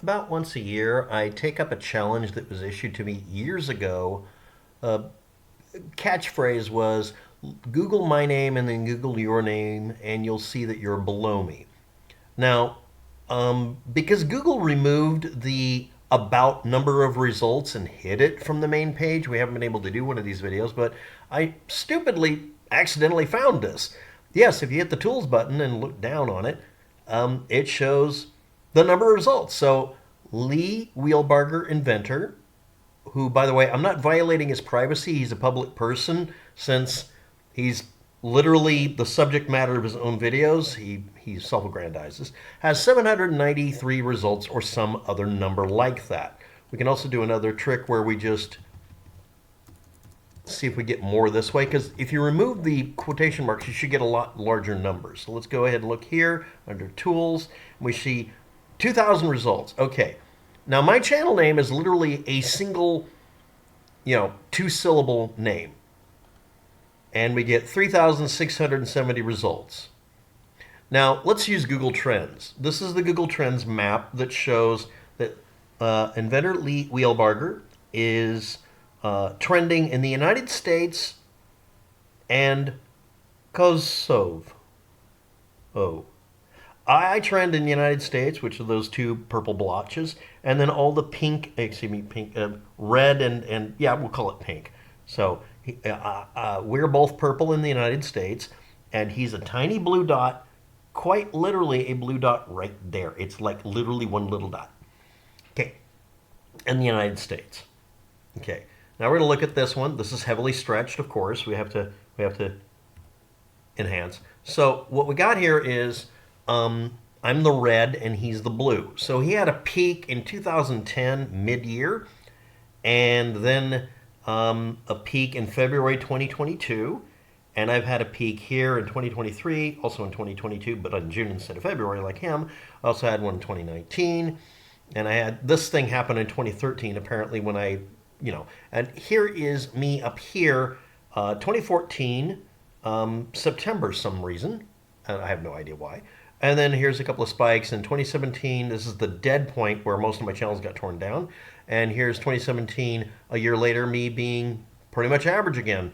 about once a year, I take up a challenge that was issued to me years ago. Catchphrase was Google my name and then Google your name, and you'll see that you're below me. Now, because Google removed the about number of results and hid it from the main page, we haven't been able to do one of these videos, but I stupidly accidentally found this. Yes, if you hit the tools button and look down on it, it shows the number of results. So Lee Wheelbarger Inventor, who, by the way, I'm not violating his privacy. He's a public person since he's literally the subject matter of his own videos. He self-aggrandizes. Has 793 results or some other number like that. We can also do another trick where we just see if we get more this way, because if you remove the quotation marks, you should get a lot larger numbers. So let's go ahead and look here under Tools. We see 2,000 results. Okay. Now, my channel name is literally a single, two-syllable name. And we get 3,670 results. Now, let's use Google Trends. This is the Google Trends map that shows that Inventor Lee Wheelbarger is trending in the United States and Kosovo. I trend in the United States, which are those two purple blotches, and then all the pink, red and yeah, we'll call it pink. So we're both purple in the United States, and he's a tiny blue dot, quite literally a blue dot right there. It's like literally one little dot. Okay, in the United States. Okay, now we're going to look at this one. This is heavily stretched, of course. We have to enhance. So what we got here is I'm the red and he's the blue. So he had a peak in 2010 mid-year, and then a peak in February 2022, and I've had a peak here in 2023, also in 2022, but in June instead of February like him. I also had one in 2019, and I had this thing happen in 2013 apparently when I, and here is me up here, 2014, September some reason, and I have no idea why. And then here's a couple of spikes in 2017. This is the dead point where most of my channels got torn down. And here's 2017, a year later, me being pretty much average again.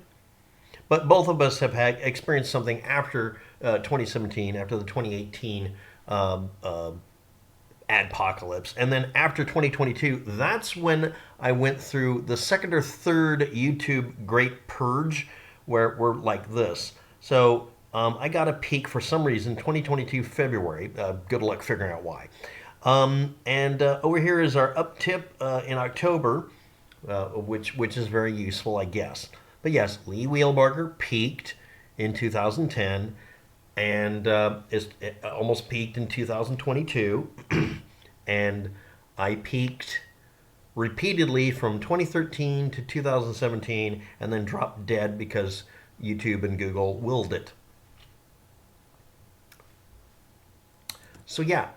But both of us have had experienced something after 2017, after the 2018 adpocalypse. And then after 2022, that's when I went through the second or third YouTube Great Purge, where we're like this. So I got a peak for some reason, 2022 February. Good luck figuring out why. And over here is our up tip in October, which is very useful, I guess. But yes, Lee Wheelbarger peaked in 2010, and it almost peaked in 2022. And I peaked repeatedly from 2013 to 2017, and then dropped dead because YouTube and Google willed it. So yeah,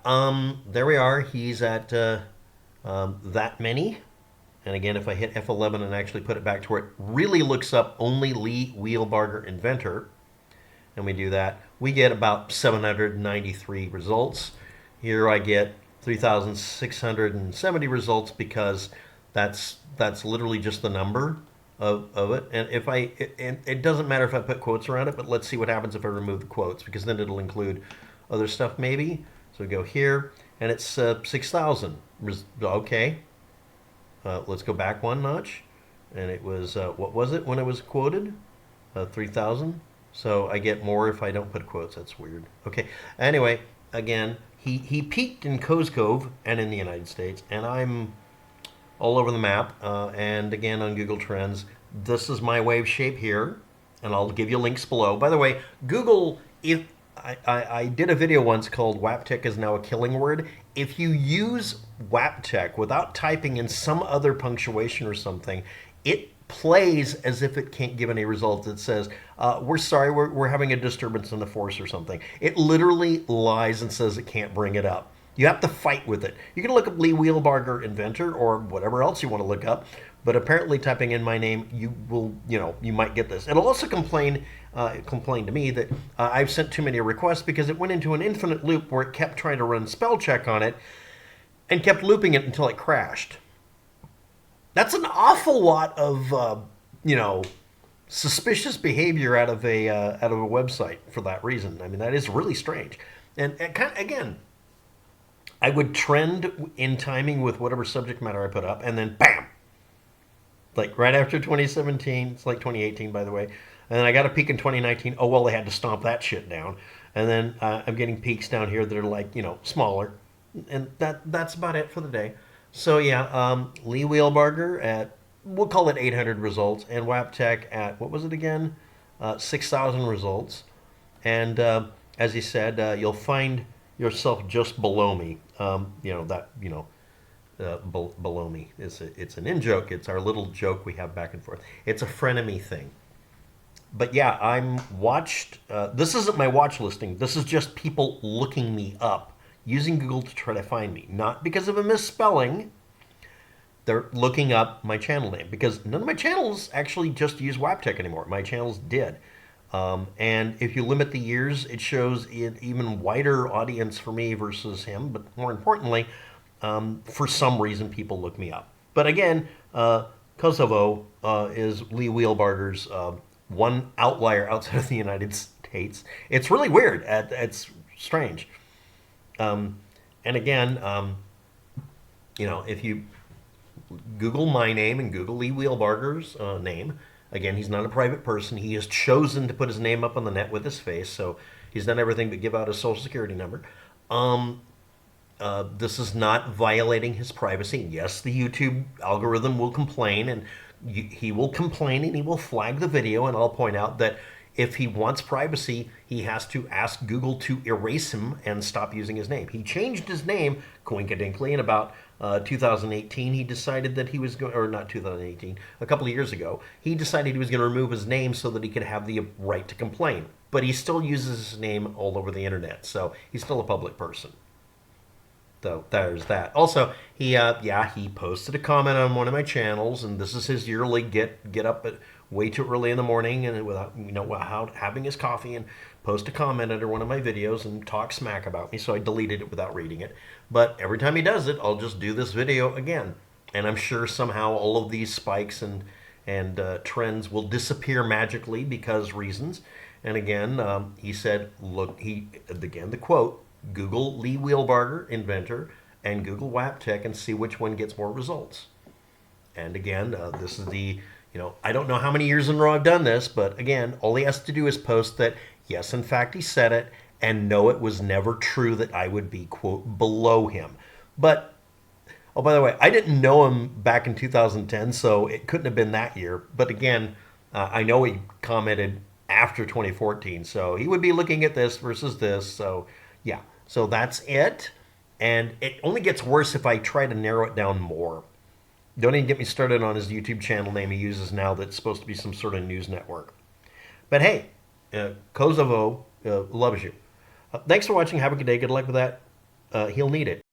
there we are. He's at that many. And again, if I hit F11 and actually put it back to where it really looks up only Lee Wheelbarger Inventor, and we do that, we get about 793 results. Here I get 3,670 results because that's literally just the number of it. And if it doesn't matter if I put quotes around it, but let's see what happens if I remove the quotes, because then it'll include other stuff maybe. So we go here, and it's 6,000. Okay. Let's go back one notch. And it was, what was it when it was quoted? 3,000. So I get more if I don't put quotes. That's weird. Okay. Anyway, again, he peaked in Kosovo and in the United States, and I'm all over the map. And again, on Google Trends, this is my wave shape here, and I'll give you links below. By the way, Google, if I did a video once called waptek is now a killing word. If you use waptek without typing in some other punctuation or something, it plays as if it can't give any results. It says, we're sorry, we're having a disturbance in the force or something. It literally lies and says it can't bring it up. You have to fight with it. You can look up Lee Wheelbarger Inventor or whatever else you want to look up, but apparently typing in my name, you will, you might get this. It'll also complain to me that I've sent too many requests because it went into an infinite loop where it kept trying to run spell check on it. and kept looping it until it crashed. That's an awful lot of you know, suspicious behavior out of a website for that reason. I mean, that is really strange. And kind of, again, I would trend in timing with whatever subject matter I put up, and then bam, like right after 2017. It's like 2018, by the way. And then I got a peak in 2019. Oh well, they had to stomp that shit down. And then I'm getting peaks down here that are like, you know, smaller, and that's about it for the day. So yeah, Lee Wheelbarger at, we'll call it 800 results, and waptek at, what was it again, 6,000 results. And as he said, you'll find yourself just below me. You know that, you know, below me. It's an in joke. It's our little joke we have back and forth. It's a frenemy thing. But yeah, I'm watched. This isn't my watch listing. This is just people looking me up using Google to try to find me. Not because of a misspelling. They're looking up my channel name because none of my channels actually just use waptek anymore. My channels did. And if you limit the years, it shows an even wider audience for me versus him. But more importantly, for some reason, people look me up. But again, Kosovo is Lee Wheelbarger's one outlier outside of the United States. It's really weird. It's strange. And again, you know, if you Google my name and Google Lee Wheelbarger's name, again, he's not a private person. He has chosen to put his name up on the net with his face, so he's done everything but give out his social security number. This is not violating his privacy. Yes, the YouTube algorithm will complain, and he will complain, and he will flag the video, and I'll point out that if he wants privacy, he has to ask Google to erase him and stop using his name. He changed his name, coinkadinkly, in about 2018. He decided that he was going, or not 2018, a couple of years ago, he decided he was going to remove his name so that he could have the right to complain. But he still uses his name all over the internet, so he's still a public person. So there's that. Also, he posted a comment on one of my channels, and this is his yearly get up at way too early in the morning and without, you know, without having his coffee, and post a comment under one of my videos and talk smack about me. So I deleted it without reading it. But every time he does it, I'll just do this video again, and I'm sure somehow all of these spikes and trends will disappear magically because reasons. And again, he said, look, again, the quote, Google Lee Wheelbarger, inventor, and Google waptek and see which one gets more results. And again, this is the, you know, I don't know how many years in a row I've done this, but again, all he has to do is post that, yes, in fact, he said it, and no, it was never true that I would be, quote, below him. But, oh, by the way, I didn't know him back in 2010, so it couldn't have been that year. But again, I know he commented after 2014, so he would be looking at this versus this, so yeah. So that's it. And it only gets worse if I try to narrow it down more. Don't even get me started on his YouTube channel name he uses now that's supposed to be some sort of news network. But hey, Kosovo loves you. Thanks for watching. Have a good day. Good luck with that. He'll need it.